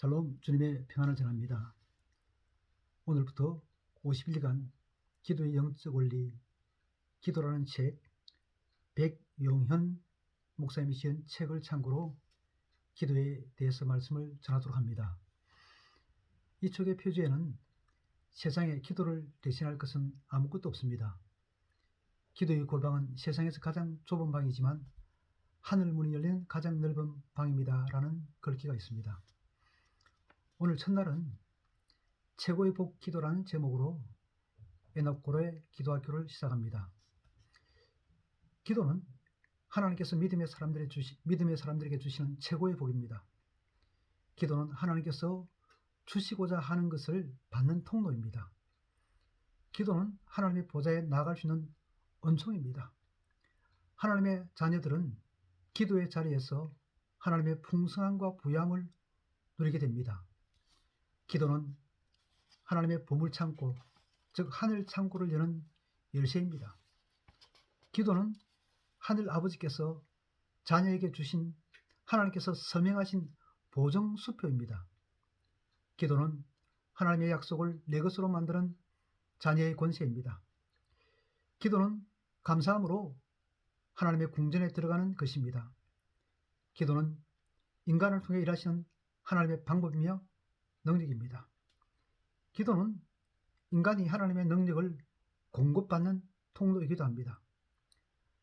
샬롬, 주님의 평안을 전합니다. 오늘부터 50일간 기도의 영적 원리, 기도라는 책, 백용현 목사님이 지은 책을 참고로 기도에 대해서 말씀을 전하도록 합니다. 이 책의 표지에는 세상에 기도를 대신할 것은 아무것도 없습니다. 기도의 골방은 세상에서 가장 좁은 방이지만 하늘 문이 열린 가장 넓은 방입니다 라는 글귀가 있습니다. 오늘 첫날은 최고의 복 기도라는 제목으로 에녹고로의 기도학교를 시작합니다. 기도는 하나님께서 믿음의 사람들에게 주시는 최고의 복입니다. 기도는 하나님께서 주시고자 하는 것을 받는 통로입니다. 기도는 하나님의 보좌에 나아갈 수 있는 은총입니다. 하나님의 자녀들은 기도의 자리에서 하나님의 풍성함과 부유함을 누리게 됩니다. 기도는 하나님의 보물창고, 즉 하늘 창고를 여는 열쇠입니다. 기도는 하늘 아버지께서 자녀에게 주신 하나님께서 서명하신 보증수표입니다. 기도는 하나님의 약속을 내 것으로 만드는 자녀의 권세입니다. 기도는 감사함으로 하나님의 궁전에 들어가는 것입니다. 기도는 인간을 통해 일하시는 하나님의 방법이며 능력입니다. 기도는 인간이 하나님의 능력을 공급받는 통로이기도 합니다.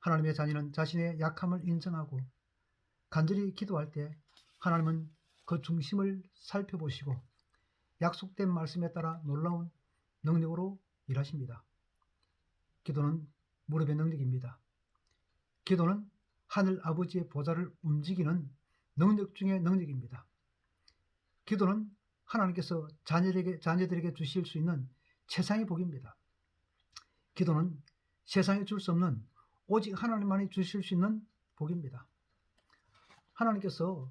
하나님의 자녀는 자신의 약함을 인정하고 간절히 기도할 때 하나님은 그 중심을 살펴보시고 약속된 말씀에 따라 놀라운 능력으로 일하십니다. 기도는 무릎의 능력입니다. 기도는 하늘 아버지의 보좌를 움직이는 능력 중의 능력입니다. 기도는 하나님께서 자녀들에게 주실 수 있는 최상의 복입니다. 기도는 세상에 줄 수 없는 오직 하나님만이 주실 수 있는 복입니다. 하나님께서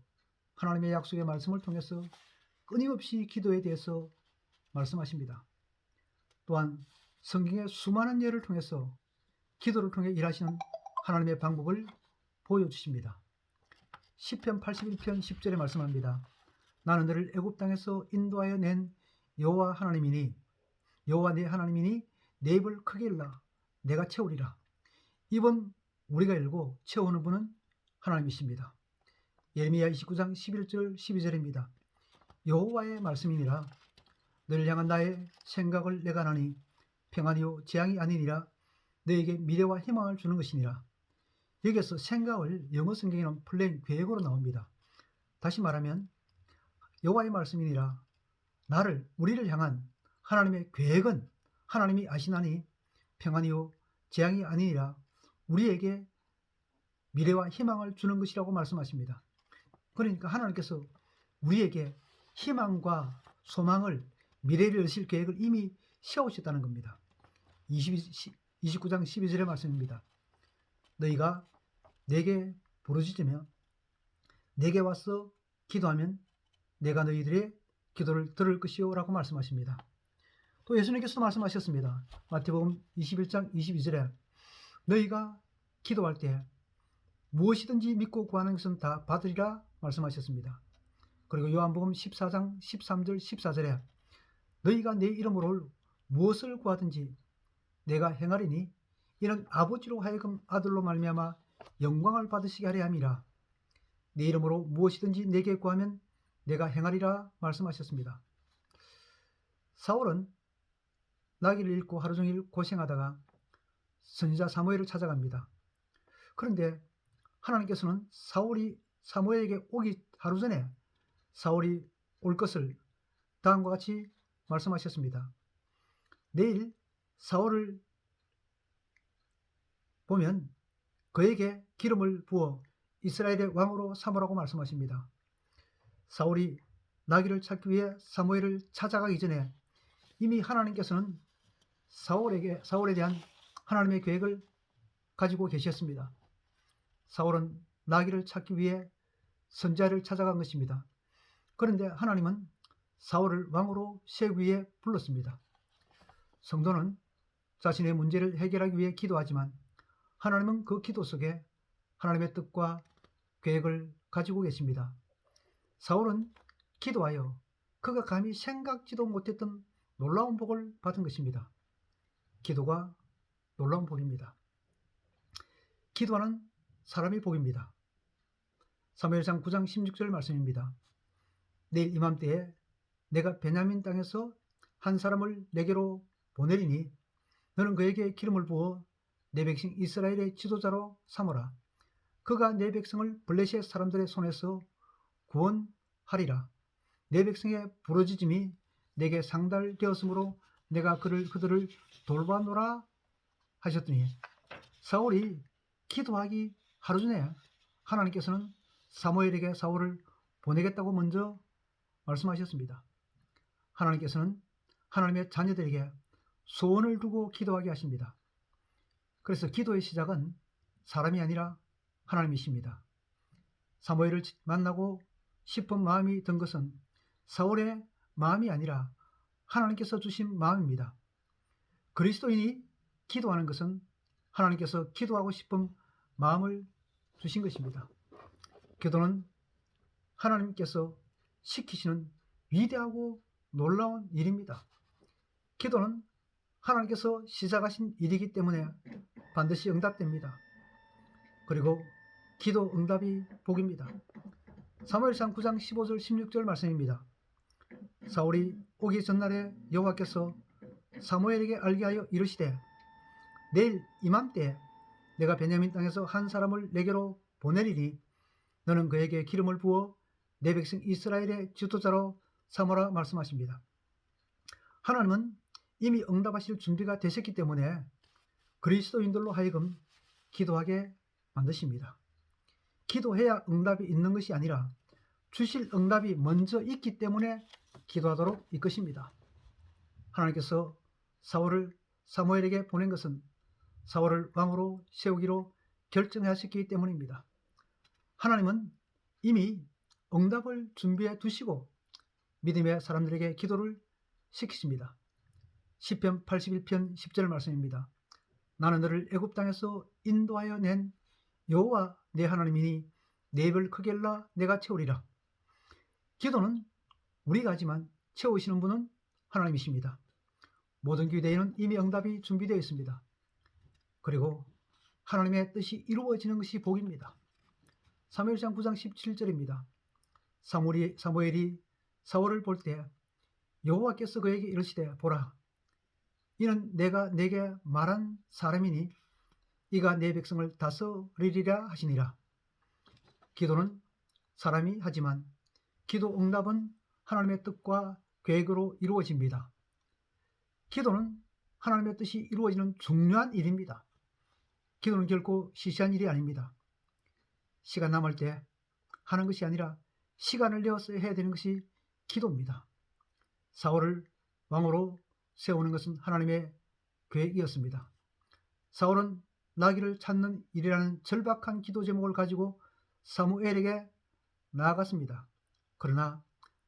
하나님의 약속의 말씀을 통해서 끊임없이 기도에 대해서 말씀하십니다. 또한 성경의 수많은 예를 통해서 기도를 통해 일하시는 하나님의 방법을 보여주십니다. 시편 81편 10절에 말씀합니다. 나는 너를 애굽 땅에서 인도하여 낸 여호와 하나님이니 여호와 내 하나님이니 내 입을 크게 열라 내가 채우리라. 입은 우리가 열고 채우는 분은 하나님이십니다. 예레미야 29장 11절 12절입니다. 여호와의 말씀이니라 너를 향한 나의 생각을 내가 아나니 평안이요 재앙이 아니니라 너에게 미래와 희망을 주는 것이니라. 여기에서 생각을 영어 성경에는 플랜 계획으로 나옵니다. 다시 말하면 여호와의 말씀이니라 우리를 향한 하나님의 계획은 하나님이 아시나니 평안이요 재앙이 아니니라 우리에게 미래와 희망을 주는 것이라고 말씀하십니다. 그러니까 하나님께서 우리에게 희망과 소망을 미래를 여실 계획을 이미 세우셨다는 겁니다. 29장 12절의 말씀입니다. 너희가 내게 부르짖으며 내게 와서 기도하면 내가 너희들의 기도를 들을 것이요 라고 말씀하십니다. 또 예수님께서도 말씀하셨습니다. 마태복음 21장 22절에 너희가 기도할 때 무엇이든지 믿고 구하는 것은 다 받으리라 말씀하셨습니다. 그리고 요한복음 14장 13절 14절에 너희가 내 이름으로 무엇을 구하든지 내가 행하리니 이는 아버지로 하여금 아들로 말미암아 영광을 받으시게 하려 함이라. 내 이름으로 무엇이든지 내게 구하면 내가 행하리라 말씀하셨습니다. 사울은 나귀를 잃고 하루 종일 고생하다가 선지자 사무엘을 찾아갑니다. 그런데 하나님께서는 사무엘에게 오기 하루 전에 사울이 올 것을 다음과 같이 말씀하셨습니다. 내일 사울을 보면 그에게 기름을 부어 이스라엘의 왕으로 삼으라고 말씀하십니다. 사울이 나귀를 찾기 위해 사무엘을 찾아가기 전에 이미 하나님께서는 사울에 대한 하나님의 계획을 가지고 계셨습니다. 사울은 나귀를 찾기 위해 선지자를 찾아간 것입니다. 그런데 하나님은 사울을 왕으로 세우기 위해 불렀습니다. 성도는 자신의 문제를 해결하기 위해 기도하지만 하나님은 그 기도 속에 하나님의 뜻과 계획을 가지고 계십니다. 사울은 기도하여 그가 감히 생각지도 못했던 놀라운 복을 받은 것입니다. 기도가 놀라운 복입니다. 기도하는 사람의 복입니다. 사무엘상 9장 16절 말씀입니다. 내일 이맘때에 내가 베냐민 땅에서 한 사람을 내게로 보내리니 너는 그에게 기름을 부어 내 백성 이스라엘의 지도자로 삼으라. 그가 내 백성을 블레셋 사람들의 손에서 구원하리라. 내 백성의 부르짖음이 내게 상달되었으므로 내가 그들을 돌봐노라 하셨더니, 사울이 기도하기 하루 전에 하나님께서는 사무엘에게 사울을 보내겠다고 먼저 말씀하셨습니다. 하나님께서는 하나님의 자녀들에게 소원을 두고 기도하게 하십니다. 그래서 기도의 시작은 사람이 아니라 하나님이십니다. 사무엘을 만나고 싶은 마음이 든 것은 사울의 마음이 아니라 하나님께서 주신 마음입니다. 그리스도인이 기도하는 것은 하나님께서 기도하고 싶은 마음을 주신 것입니다. 기도는 하나님께서 시키시는 위대하고 놀라운 일입니다. 기도는 하나님께서 시작하신 일이기 때문에 반드시 응답됩니다. 그리고 기도 응답이 복입니다. 사무엘상 9장 15절 16절 말씀입니다. 사울이 오기 전날에 여호와께서 사무엘에게 알게 하여 이르시되, 내일 이맘때에 내가 베냐민 땅에서 한 사람을 내게로 보내리니 너는 그에게 기름을 부어 내 백성 이스라엘의 지도자로 삼으라 말씀하십니다. 하나님은 이미 응답하실 준비가 되셨기 때문에 그리스도인들로 하여금 기도하게 만드십니다. 기도해야 응답이 있는 것이 아니라 주실 응답이 먼저 있기 때문에 기도하도록 이끄십니다. 하나님께서 사울을 사무엘에게 보낸 것은 사울을 왕으로 세우기로 결정하셨기 때문입니다. 하나님은 이미 응답을 준비해 두시고 믿음의 사람들에게 기도를 시키십니다. 시편 81편 10절 말씀입니다. 나는 너를 애굽 땅에서 인도하여 낸 여호와 내 하나님이니 내 입을 크게 열라 내가 채우리라. 기도는 우리가 하지만 채우시는 분은 하나님이십니다. 모든 기도에는 이미 응답이 준비되어 있습니다. 그리고 하나님의 뜻이 이루어지는 것이 복입니다. 사무엘상 9장 17절입니다. 사무엘이 사울을 볼 때 여호와께서 그에게 이르시되, 보라, 이는 내가 내게 말한 사람이니 이가 내 백성을 다스리리라 하시니라. 기도는 사람이 하지만 기도 응답은 하나님의 뜻과 계획으로 이루어집니다. 기도는 하나님의 뜻이 이루어지는 중요한 일입니다. 기도는 결코 시시한 일이 아닙니다. 시간 남을 때 하는 것이 아니라 시간을 내어서 해야 되는 것이 기도입니다. 사울을 왕으로 세우는 것은 하나님의 계획이었습니다. 사울은 나귀를 찾는 일이라는 절박한 기도 제목을 가지고 사무엘에게 나아갔습니다. 그러나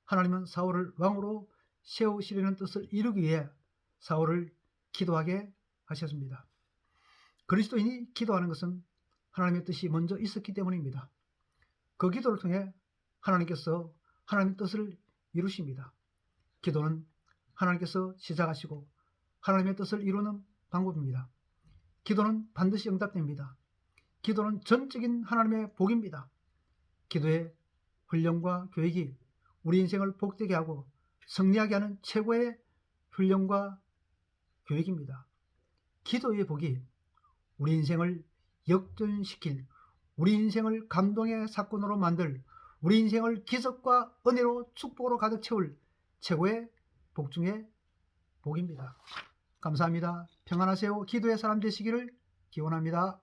하나님은 사울을 왕으로 세우시려는 뜻을 이루기 위해 사울을 기도하게 하셨습니다. 그리스도인이 기도하는 것은 하나님의 뜻이 먼저 있었기 때문입니다. 그 기도를 통해 하나님께서 하나님의 뜻을 이루십니다. 기도는 하나님께서 시작하시고 하나님의 뜻을 이루는 방법입니다. 기도는 반드시 응답됩니다. 기도는 전적인 하나님의 복입니다. 기도의 훈련과 교육이 우리 인생을 복되게 하고 승리하게 하는 최고의 훈련과 교육입니다. 기도의 복이 우리 인생을 역전시킬, 우리 인생을 감동의 사건으로 만들, 우리 인생을 기적과 은혜로 축복으로 가득 채울 최고의 복 중의 복입니다. 감사합니다. 평안하세요. 기도의 사람 되시기를 기원합니다.